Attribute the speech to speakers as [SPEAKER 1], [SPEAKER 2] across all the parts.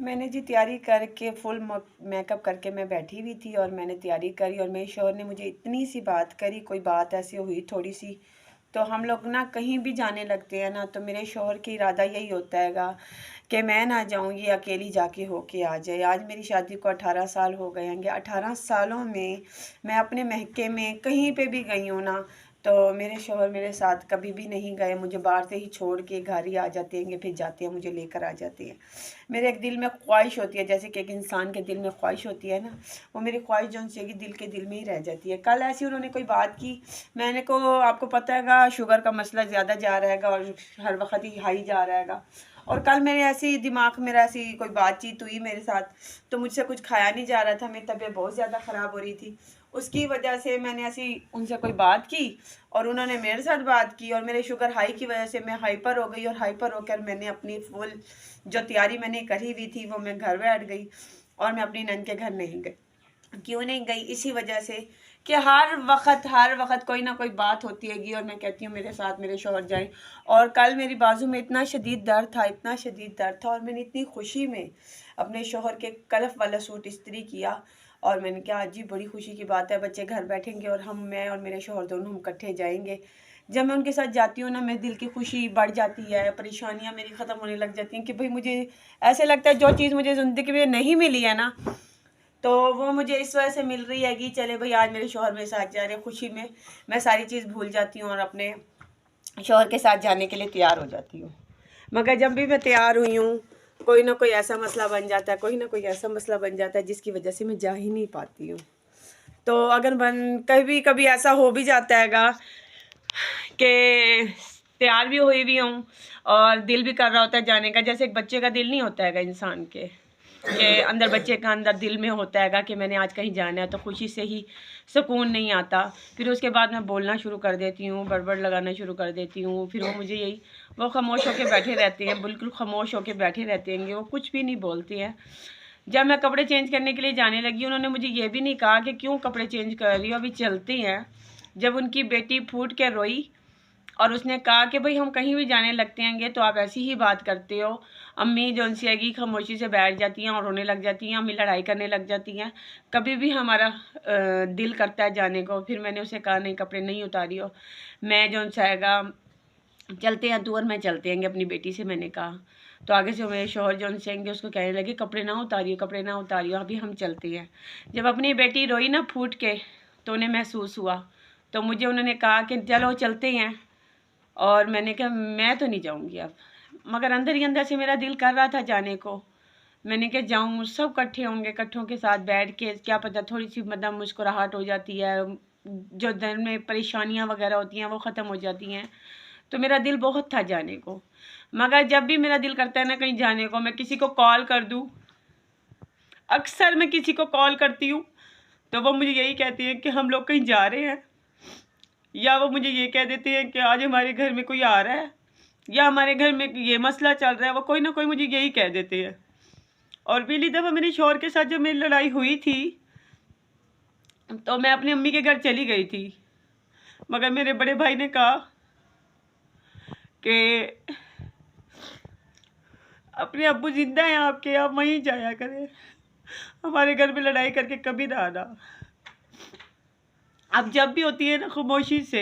[SPEAKER 1] मैंने जी तैयारी करके फुल मेकअप करके मैं बैठी हुई थी और मैंने तैयारी करी और मेरे शौहर ने मुझे इतनी सी बात करी, कोई बात ऐसी हुई थोड़ी सी, तो हम लोग ना कहीं भी जाने लगते हैं ना, तो मेरे शौहर की इरादा यही होता हैगा कि मैं ना जाऊँ, ये अकेली जाके होके आ जाए। आज मेरी शादी को 18 साल हो गए हैं। 18 सालों में मैं अपने महके में कहीं पे भी गई हूँ ना, तो मेरे शौहर मेरे साथ कभी भी नहीं गए। मुझे बाहर से ही छोड़ के घर ही आ जाते हैं, फिर जाते हैं मुझे लेकर आ जाते हैं। मेरे एक दिल में ख्वाहिश होती है, जैसे कि एक इंसान के दिल में ख्वाहिश होती है ना, वो मेरी ख्वाहिश जो उनसे दिल के दिल में ही रह जाती है। कल ऐसी उन्होंने कोई बात की, मैंने को आपको पता हैगा शुगर का मसला ज़्यादा जा रहा हैगा और हर वक्त ही हाई जा रहा हैगा। और कल मेरे ऐसे ही दिमाग में ऐसी कोई बातचीत हुई मेरे साथ, तो मुझसे कुछ खाया नहीं जा रहा था, मेरी तबीयत बहुत ज़्यादा ख़राब हो रही थी। उसकी वजह से मैंने ऐसी उनसे कोई बात की और उन्होंने मेरे साथ बात की और मेरे शुगर हाई की वजह से मैं हाइपर हो गई और हाइपर होकर मैंने अपनी फुल जो तैयारी मैंने करी हुई थी वो मैं घर बैठ गई और मैं अपनी नंद के घर नहीं गई। क्यों नहीं गई? इसी वजह से कि हर वक्त कोई ना कोई बात होती हैगी और मैं कहती हूँ मेरे साथ मेरे शौहर जाएं। और कल मेरी बाजू में इतना शदीद दर्द था, इतना शदीद दर्द था, और मैंने इतनी खुशी में अपने शौहर के कलफ वाला सूट इस्त्री किया और मैंने कहा आज जी बड़ी खुशी की बात है, बच्चे घर बैठेंगे और मैं और मेरे शौहर दोनों हम इकट्ठे जाएंगे। जब मैं उनके साथ जाती हूँ ना, मेरे दिल की खुशी बढ़ जाती है, परेशानियाँ मेरी ख़त्म होने लग जाती हैं कि भाई मुझे ऐसे लगता है जो चीज़ मुझे ज़िंदगी में नहीं मिली है ना, तो वो मुझे इस वजह से मिल रही है कि चले भाई आज मेरे शौहर मेरे साथ जा रहे हैं। खुशी में मैं सारी चीज़ भूल जाती हूँ और अपने शौहर के साथ जाने के लिए तैयार हो जाती हूँ। मगर जब भी मैं तैयार हुई हूँ, कोई ना कोई ऐसा मसला बन जाता है, कोई ना कोई ऐसा मसला बन जाता है जिसकी वजह से मैं जा ही नहीं पाती हूँ। तो अगर कभी कभी ऐसा हो भी जाता हैगा कि तैयार भी हुई भी हूँ और दिल भी कर रहा होता है जाने का, जैसे एक बच्चे का दिल नहीं होता हैगा इंसान के अंदर, बच्चे का अंदर दिल में होता हैगा कि मैंने आज कहीं जाना है, तो खुशी से ही सुकून नहीं आता। फिर उसके बाद मैं बोलना शुरू कर देती हूँ, बड़बड़ लगाना शुरू कर देती हूँ। फिर वो मुझे वो खामोश होकर बैठे रहते हैं, बिल्कुल खामोश होकर बैठे रहते हैं, वो कुछ भी नहीं बोलते हैं। जब मैं कपड़े चेंज करने के लिए जाने लगी, उन्होंने मुझे ये भी नहीं कहा कि क्यों कपड़े चेंज कर रही हो, अभी चलते हैं। जब उनकी बेटी फूट के रोई और उसने कहा कि भाई हम कहीं भी जाने लगते हैं तो आप ऐसी ही बात करते हो। अम्मी जो उनसे आएगी खामोशी से बैठ जाती हैं और रोने लग जाती हैं, अम्मी लड़ाई करने लग जाती हैं। कभी भी हमारा दिल करता है जाने को। फिर मैंने उसे कहा नहीं कपड़े नहीं उतारी हो, मैं जो उनसे आएगा चलते हैं तू और मैं चलते हैं अपनी बेटी से, मैंने कहा। तो आगे से मेरे शौहर जो उनसे आएंगे उसको कहने लगे कपड़े ना उतारियो, कपड़े ना उतारियो, अभी हम चलते हैं। जब अपनी बेटी रोई ना फूट के, तो उन्हें महसूस हुआ, तो मुझे उन्होंने कहा कि चलो चलते हैं। और मैंने कहा मैं तो नहीं जाऊंगी अब, मगर अंदर ही अंदर से मेरा दिल कर रहा था जाने को। मैंने कहा जाऊँ, सब इकट्ठे होंगे, इकट्ठों के साथ बैठ के क्या पता थोड़ी सी मतलब मुस्कुराहट हो जाती है, जो दिन में परेशानियाँ वगैरह होती हैं वो ख़त्म हो जाती हैं। तो मेरा दिल बहुत था जाने को, मगर जब भी मेरा दिल करता है ना कहीं जाने को, मैं किसी को कॉल कर दूँ, अक्सर मैं किसी को कॉल करती हूँ तो वो मुझे यही कहती है कि हम लोग कहीं जा रहे हैं, या वो मुझे ये कह देते हैं कि आज हमारे घर में कोई आ रहा है, या हमारे घर में ये मसला चल रहा है। वो कोई ना कोई मुझे यही कह देते हैं। और पहली दफ़ा मेरे शौहर के साथ जब मेरी लड़ाई हुई थी तो मैं अपनी अम्मी के घर चली गई थी, मगर मेरे बड़े भाई ने कहा कि अपने अब्बू जिंदा हैं आपके, आप वहीं जाया करें, हमारे घर में लड़ाई करके कभी ना आना। अब जब भी होती है ना खामोशी से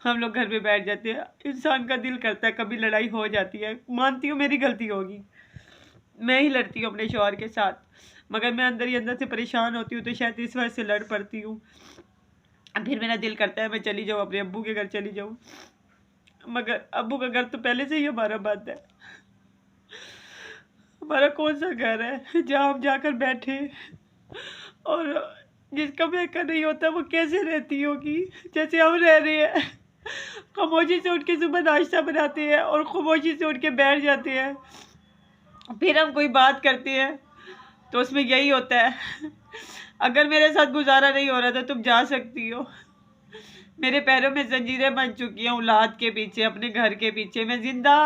[SPEAKER 1] हम लोग घर में बैठ जाते हैं, इंसान का दिल करता है, कभी लड़ाई हो जाती है, मानती हूँ मेरी गलती होगी, मैं ही लड़ती हूँ अपने शौहर के साथ, मगर मैं अंदर ही अंदर से परेशान होती हूँ तो शायद इस वजह से लड़ पड़ती हूँ। फिर मेरा दिल करता है मैं चली जाऊँ, अपने अब्बू के घर चली जाऊँ, मगर अब्बू का घर तो पहले से ही हमारा बंद है। हमारा कौन सा घर है जहाँ हम जाकर बैठे, और जिसका महका नहीं होता वो कैसे रहती होगी जैसे हम रह रहे हैं। खामोशी से उठ के सुबह नाश्ता बनाते हैं और खामोशी से उठ के बैठ जाते हैं, फिर हम कोई बात करते हैं तो उसमें यही होता है अगर मेरे साथ गुजारा नहीं हो रहा था तुम जा सकती हो। मेरे पैरों में जंजीरें बन चुकी हैं औलाद के पीछे, अपने घर के पीछे। मैं जिंदा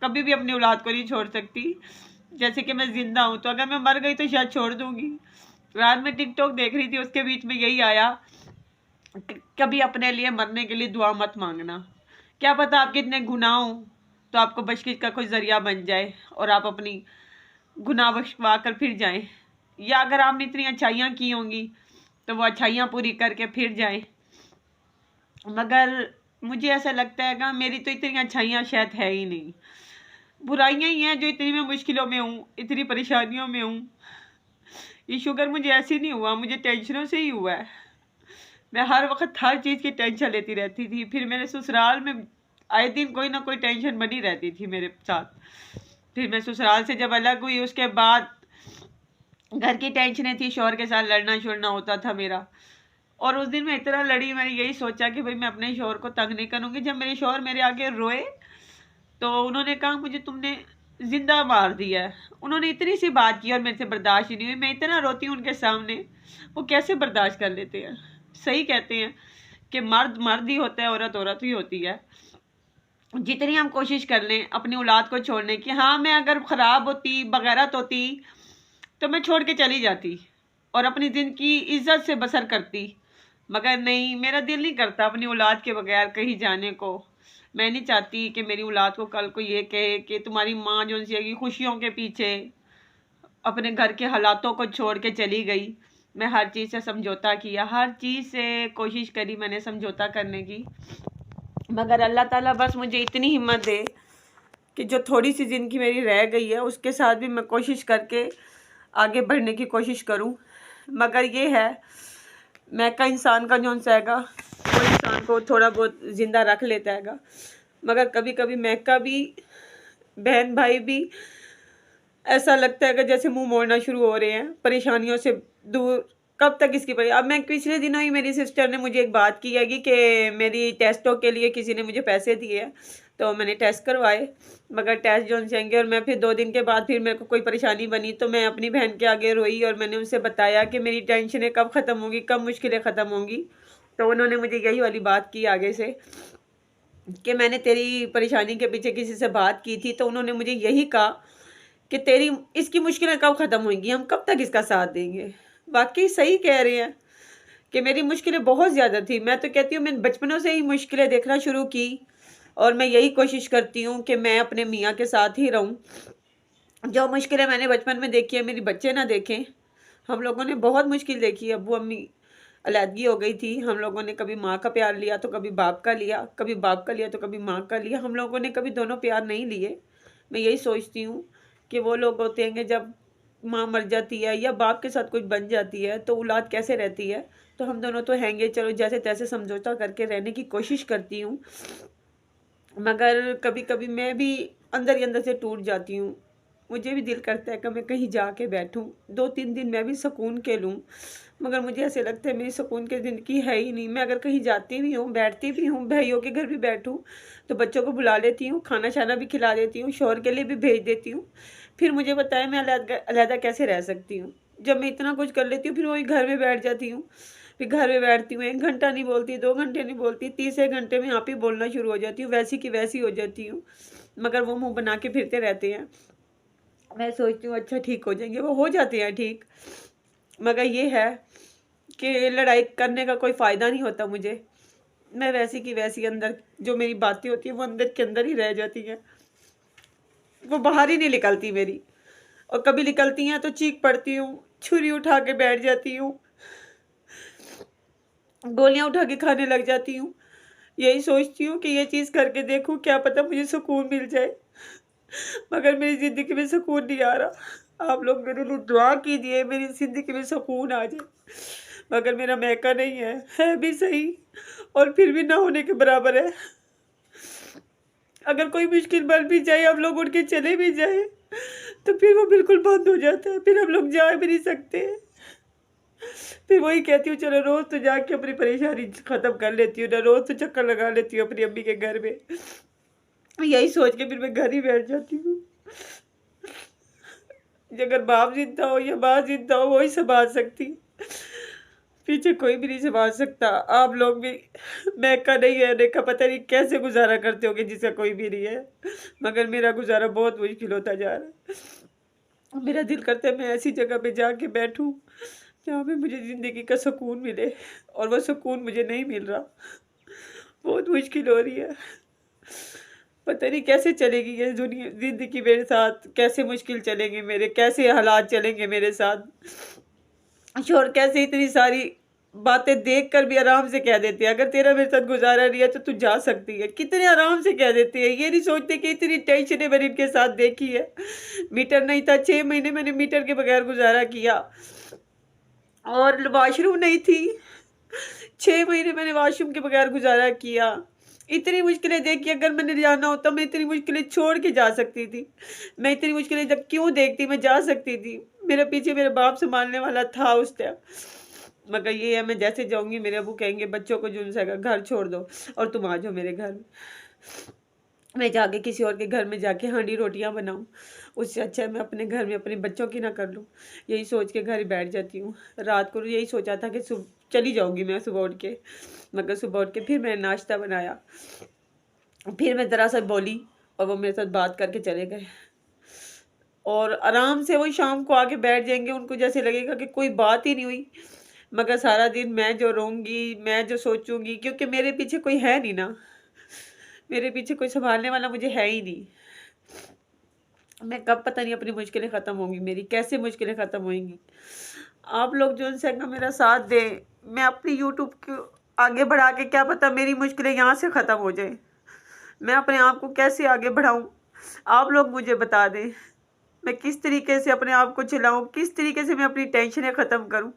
[SPEAKER 1] कभी भी अपनी औलाद को नहीं छोड़ सकती, जैसे कि मैं जिंदा हूँ, तो अगर मैं मर गई तो शायद छोड़ दूंगी। रात में टिकटॉक देख रही थी, उसके बीच में यही आया कभी अपने लिए मरने के लिए दुआ मत मांगना, क्या पता आपके इतने गुनाह हो तो आपको बख्शिश का कोई जरिया बन जाए और आप अपनी
[SPEAKER 2] गुनाह बख्शवा कर फिर जाएं, या अगर आपने इतनी अच्छाइयाँ की होंगी तो वो अच्छाइयाँ पूरी करके फिर जाएं। मगर मुझे ऐसा लगता है कि मेरी तो इतनी अच्छाइयाँ शायद है ही नहीं, बुराइयाँ ही हैं जो इतनी मैं मुश्किलों में हूँ, इतनी परेशानियों में हूँ। ये शुगर मुझे ऐसे नहीं हुआ, मुझे टेंशनों से ही हुआ है। मैं हर वक्त हर चीज़ की टेंशन लेती रहती थी। फिर मेरे ससुराल में आए दिन कोई ना कोई टेंशन बनी रहती थी मेरे साथ। फिर मैं ससुराल से जब अलग हुई उसके बाद घर की टेंशनें थी, शौहर के साथ लड़ना शुड़ना होता था मेरा। और उस दिन मैं इतना लड़ी, मैंने यही सोचा कि भाई मैं अपने शौहर को तंग नहीं करूँगी। जब मेरे शौहर मेरे आगे रोए तो उन्होंने कहा मुझे तुमने जिंदा मार दिया है। उन्होंने इतनी सी बात की और मेरे से बर्दाश्त ही नहीं हुई। मैं इतना रोती हूँ उनके सामने, वो कैसे बर्दाश्त कर लेते हैं। सही कहते हैं कि मर्द मर्द ही होता है, औरत औरत ही होती है। जितनी हम कोशिश कर लें अपनी औलाद को छोड़ने की, हाँ मैं अगर ख़राब होती बगैरत होती तो मैं छोड़ के चली जाती और अपनी ज़िंदगी इज्जत से बसर करती। मगर नहीं, मेरा दिल नहीं करता अपनी औलाद के बगैर कहीं जाने को। मैं नहीं चाहती कि मेरी औलाद को कल को ये कहे कि तुम्हारी माँ जो सी खुशियों के पीछे अपने घर के हालातों को छोड़ के चली गई। मैं हर चीज़ से समझौता किया, हर चीज़ से कोशिश करी मैंने समझौता करने की, मगर अल्लाह ताला बस मुझे इतनी हिम्मत दे कि जो थोड़ी सी ज़िंदगी मेरी रह गई है उसके साथ भी मैं कोशिश करके आगे बढ़ने की कोशिश करूं। मगर ये है मैं का इंसान का जो हैगा वो इंसान को थोड़ा बहुत ज़िंदा रख लेता हैगा, मगर कभी कभी मैं का भी बहन भाई भी ऐसा लगता है कि जैसे मुंह मोड़ना शुरू हो रहे हैं परेशानियों से दूर। कब तक इसकी अब मैं पिछले दिनों ही मेरी सिस्टर ने मुझे एक बात की है कि मेरी टेस्टों के लिए किसी ने मुझे पैसे दिए हैं तो मैंने टेस्ट करवाए, मगर टेस्ट जो जाएंगे और मैं फिर 2 दिन के बाद फिर मेरे को कोई परेशानी बनी तो मैं अपनी बहन के आगे रोई और मैंने उनसे बताया कि मेरी टेंशनें कब ख़त्म होंगी, कब मुश्किलें ख़त्म होंगी। तो उन्होंने मुझे यही वाली बात की आगे से कि मैंने तेरी परेशानी के पीछे किसी से बात की थी तो उन्होंने मुझे यही कहा कि तेरी इसकी मुश्किलें कब ख़त्म होंगी, हम कब तक इसका साथ देंगे। वाकई सही कह रहे हैं कि मेरी मुश्किलें बहुत ज़्यादा थी। मैं तो कहती हूँ मैंने बचपनों से ही मुश्किलें देखना शुरू की और मैं यही कोशिश करती हूँ कि मैं अपने मियाँ के साथ ही रहूँ। जो मुश्किलें मैंने बचपन में देखी है मेरी बच्चे ना देखें। हम लोगों ने बहुत मुश्किल देखी है, अब्बू अम्मी अलहदगी हो गई थी, हम लोगों ने कभी माँ का प्यार लिया तो कभी बाप का लिया, कभी बाप का लिया तो कभी माँ का लिया, हम लोगों ने कभी दोनों प्यार नहीं लिए। मैं यही सोचती हूँ कि वो लोग होते हैं कि जब माँ मर जाती है या बाप के साथ कुछ बन जाती है तो औलाद कैसे रहती है। तो हम दोनों तो हैंगे, चलो जैसे तैसे समझौता करके रहने की कोशिश करती हूँ, मगर कभी कभी मैं भी अंदर ही अंदर से टूट जाती हूँ। मुझे भी दिल करता है कि मैं कहीं जाके बैठूं, 2-3 दिन मैं भी सुकून के लूं, मगर मुझे ऐसे लगता है मेरी सुकून की ज़िंदगी है ही नहीं। मैं अगर कहीं जाती भी हूँ, बैठती भी हूँ, भाइयों के घर भी बैठूँ तो बच्चों को बुला लेती हूँ, खाना शाना भी खिला देती हूँ, शौहर के लिए भी भेज देती हूँ। फिर मुझे बताएं मैं अलहदा कैसे रह सकती हूँ जब मैं इतना कुछ कर लेती हूँ। फिर वही घर में बैठ जाती हूँ, फिर घर में बैठती हूँ, 1 घंटा नहीं बोलती, 2 घंटे नहीं बोलती, तीसरे घंटे में यहाँ पे बोलना शुरू हो जाती हूँ, वैसी की वैसी हो जाती हूँ। मगर वो मुंह बना के फिरते रहते हैं। मैं सोचती हूँ अच्छा ठीक हो जाएंगे, वो हो जाते हैं ठीक, मगर ये है कि लड़ाई करने का कोई फ़ायदा नहीं होता मुझे। मैं वैसी की वैसी अंदर जो मेरी बातें होती हैं वो अंदर के अंदर ही रह जाती हैं, वो बाहर ही नहीं निकलती मेरी। और कभी निकलती हैं तो चीख पड़ती हूँ, छुरी उठा के बैठ जाती हूँ, गोलियां उठा के खाने लग जाती हूँ। यही सोचती हूँ कि ये चीज़ करके देखूँ, क्या पता मुझे सुकून मिल जाए, मगर मेरी ज़िंदगी में सुकून नहीं आ रहा। आप लोग मेरे लिए दुआ कीजिए मेरी ज़िंदगी में सुकून आ जाए, मगर मेरा मैका नहीं है भी सही और फिर भी ना होने के बराबर है। अगर कोई मुश्किल बन भी जाए, हम लोग उठ के चले भी जाए तो फिर वो बिल्कुल बंद हो जाता है, फिर हम लोग जा भी नहीं सकते। फिर वही कहती हूँ चलो रोज़ तो जाके अपनी परेशानी ख़त्म कर लेती हूँ ना, रोज़ तो चक्कर लगा लेती हूँ अपनी अम्मी के घर में। यही सोच के फिर मैं घर ही बैठ जाती हूँ। अगर बाप जिंदा हो या माँ जिंदा हो वही संभाल सकती, पीछे कोई भी नहीं संभाल सकता। आप लोग भी, मैं का नहीं है देखा, पता नहीं कैसे गुजारा करते होगे जिसका कोई भी नहीं है, मगर मेरा गुजारा बहुत मुश्किल होता जा रहा है। मेरा दिल करता है मैं ऐसी जगह पे जाके बैठूं जहाँ पे मुझे ज़िंदगी का सुकून मिले, और वो सुकून मुझे नहीं मिल रहा, बहुत मुश्किल हो रही है। पता नहीं कैसे चलेगी ये दुनिया, ज़िंदगी मेरे साथ, कैसे मुश्किल चलेंगे मेरे, कैसे हालात चलेंगे मेरे साथ। शोहर कैसे इतनी सारी बातें देख कर भी आराम से कह देते हैं, अगर तेरा मेरे साथ गुजारा नहीं है तो तू जा सकती है। कितने आराम से कह देते हैं, ये नहीं सोचते कि इतनी टेंशनें मैंने इनके साथ देखी है। मीटर नहीं था, 6 महीने मैंने मीटर के बगैर गुजारा किया, और वॉशरूम नहीं थी, 6 महीने मैंने वॉशरूम के बगैर गुजारा किया। इतनी मुश्किलें देखी, अगर मैंने जाना होता मैं इतनी मुश्किलें छोड़ के जा सकती थी। मैं इतनी मुश्किलें जब क्यों देखती, मैं जा सकती थी। मेरे पीछे मेरे बाप संभालने वाला था उस टाइम, मगर ये है मैं जैसे जाऊंगी मेरे अबू कहेंगे बच्चों को जुन सका घर छोड़ दो और तुम आ जाओ मेरे घर में। मैं जाके किसी और के घर में जाके हांडी रोटियां बनाऊं, उससे अच्छा है मैं अपने घर में अपने बच्चों की ना कर लूं। यही सोच के घर ही बैठ जाती हूँ। रात को यही सोचा था कि चली जाऊंगी मैं सुबह उठ के, मगर सुबह उठ के फिर मैंने नाश्ता बनाया, फिर मैं ज़रा सा बोली और वो मेरे साथ बात करके चले गए। और आराम से वो शाम को आके बैठ जाएंगे, उनको जैसे लगेगा कि कोई बात ही नहीं हुई। मगर सारा दिन मैं जो रोऊंगी, मैं जो सोचूंगी, क्योंकि मेरे पीछे कोई है नहीं ना, मेरे पीछे कोई संभालने वाला मुझे है ही नहीं। मैं कब पता नहीं अपनी मुश्किलें ख़त्म होंगी, मेरी कैसे मुश्किलें ख़त्म होंगी। आप लोग जो उनसे मेरा साथ दें, मैं अपनी यूट्यूब को आगे बढ़ा के क्या पता मेरी मुश्किलें यहाँ से ख़त्म हो जाए। मैं अपने आप को कैसे आगे बढ़ाऊँ, आप लोग मुझे बता दें। मैं किस तरीके से अपने आप को चलाऊँ, किस तरीके से मैं अपनी टेंशनें ख़त्म करूँ।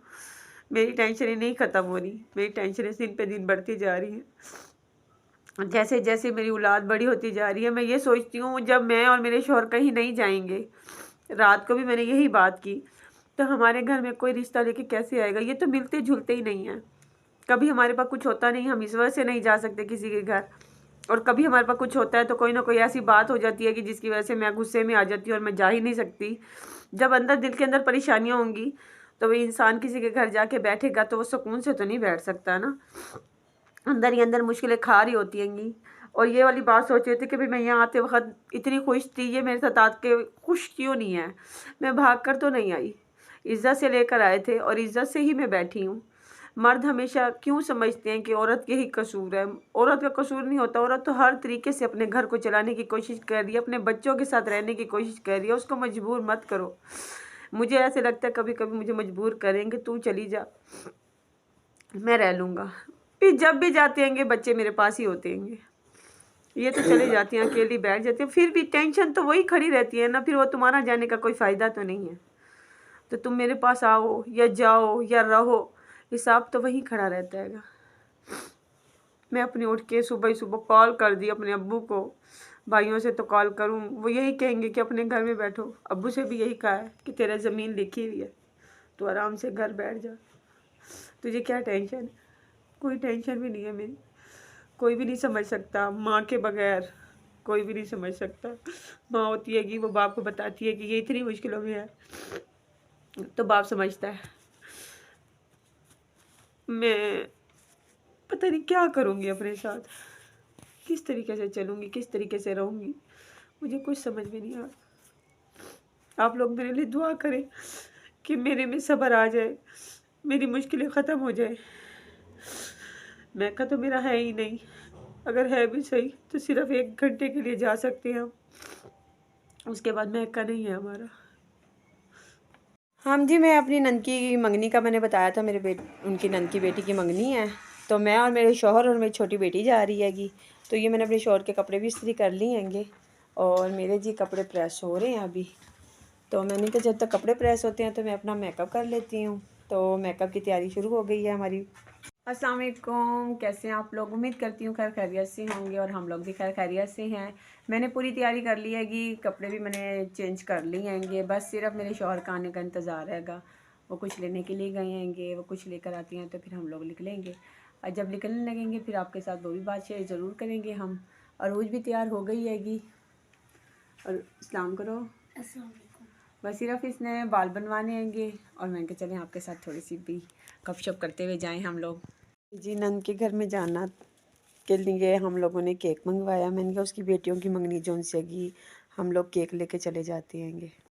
[SPEAKER 2] मेरी टेंशनें नहीं ख़त्म हो रही, मेरी टेंशनें दिन पे दिन बढ़ती जा रही हैं। जैसे जैसे मेरी औलाद बड़ी होती जा रही है, मैं ये सोचती हूँ जब मैं और मेरे शौहर कहीं नहीं जाएंगे, रात को भी मैंने यही बात की, तो हमारे घर में कोई रिश्ता लेके कैसे आएगा। ये तो मिलते जुलते ही नहीं है, कभी हमारे पास कुछ होता नहीं, हम इस वजह से नहीं जा सकते किसी के घर, और कभी हमारे पास कुछ होता है तो कोई ना कोई ऐसी बात हो जाती है कि जिसकी वजह से मैं गुस्से में आ जाती हूँ और मैं जा ही नहीं सकती। जब अंदर दिल के अंदर परेशानियाँ होंगी तो वो इंसान किसी के घर जाके बैठेगा तो वो सुकून से तो नहीं बैठ सकता ना, अंदर ही अंदर मुश्किलें खा रही होती हैंगी। और ये वाली बात सोच रही थी कि भाई मैं यहाँ आते वक्त इतनी खुश थी, ये मेरे साथ आके खुश क्यों नहीं है। मैं भाग कर तो नहीं आई, इज़्ज़त से लेकर आए थे और इज़्ज़त से ही मैं बैठी हूँ। मर्द हमेशा क्यों समझते हैं कि औरत के ही कसूर है, औरत का कसूर नहीं होता। औरत तो हर तरीके से अपने घर को चलाने की कोशिश कर रही है, अपने बच्चों के साथ रहने की कोशिश कर रही है, उसको मजबूर मत करो। मुझे ऐसे लगता है कभी कभी मुझे मजबूर करेंगे, तू चली जा मैं रह लूँगा। फिर जब भी जाते हैंगे बच्चे मेरे पास ही होते हैंगे, ये तो चले जाती हैं अकेली बैठ जाती हैं, फिर भी टेंशन तो वही खड़ी रहती है ना, फिर वो तुम्हारा जाने का कोई फ़ायदा तो नहीं है। तो तुम मेरे पास आओ या जाओ या रहो, हिसाब तो वही खड़ा रहता है। मैं अपनी उठ के सुबह ही सुबह कॉल कर दी अपने अब्बू को, भाइयों से तो कॉल करूं, वो यही कहेंगे कि अपने घर में बैठो। अब्बू से भी यही कहा है कि तेरा ज़मीन लिखी हुई है, तो आराम से घर बैठ जा, तुझे क्या टेंशन है। कोई टेंशन भी नहीं है मेरी, कोई भी नहीं समझ सकता माँ के बगैर, कोई भी नहीं समझ सकता। माँ होती है कि वो बाप को बताती है कि ये इतनी मुश्किलों में है, तो बाप समझता है। मैं पता नहीं क्या करूँगी अपने साथ, किस तरीके से चलूँगी, किस तरीके से रहूँगी, मुझे कुछ समझ में नहीं आ रहा। आप लोग मेरे लिए दुआ करें कि मेरे में सब्र आ जाए, मेरी मुश्किलें ख़त्म हो जाए। मैका तो मेरा है ही नहीं, अगर है भी सही तो सिर्फ 1 घंटे के लिए जा सकते हैं हम, उसके बाद मैका नहीं है हमारा।
[SPEAKER 1] हाँ जी, मैं अपनी नंद की मंगनी का मैंने बताया था, मेरे उनकी नंद की बेटी की मंगनी है, तो मैं और मेरे शौहर और मेरी छोटी बेटी जा रही हैगी। तो ये मैंने अपने शौहर के कपड़े भी इस्त्री कर लिए हैंगे और मेरे जी कपड़े प्रेस हो रहे हैं अभी। तो मैंने कहा जब तक कपड़े प्रेस होते हैं तो मैं अपना मेकअप कर लेती हूँ। तो मेकअप की तैयारी शुरू हो गई है हमारी। अस्सलाम वालेकुम, कैसे हैं आप लोग? उम्मीद करती हूँ खैर खैरियत से होंगे और हम लोग भी खैर खैरियत से हैं। मैंने पूरी तैयारी कर ली हैगी, कपड़े भी मैंने चेंज कर लिए हैंगे, बस सिर्फ मेरे शौहर का आने का इंतज़ार रहेगा। वो कुछ लेने के लिए गए हैंगे, वो कुछ लेकर आती हैं तो फिर हम लोग निकलेंगे, और जब निकलने लगेंगे फिर आपके साथ वो भी बात शेयर ज़रूर करेंगे हम। अरूज भी तैयार हो गई हैगी, और सलाम करो। बस सिर्फ इसने बाल बनवाने हैंगे और मैंने कहा चलें आपके साथ थोड़ी सी भी गपशप करते हुए जाएं हम लोग। जी नंद के घर में जाना के लिए हम लोगों ने केक मंगवाया। मैंने कहा उसकी बेटियों की मंगनी जोन से हम लोग केक लेके चले जाते हैंगे।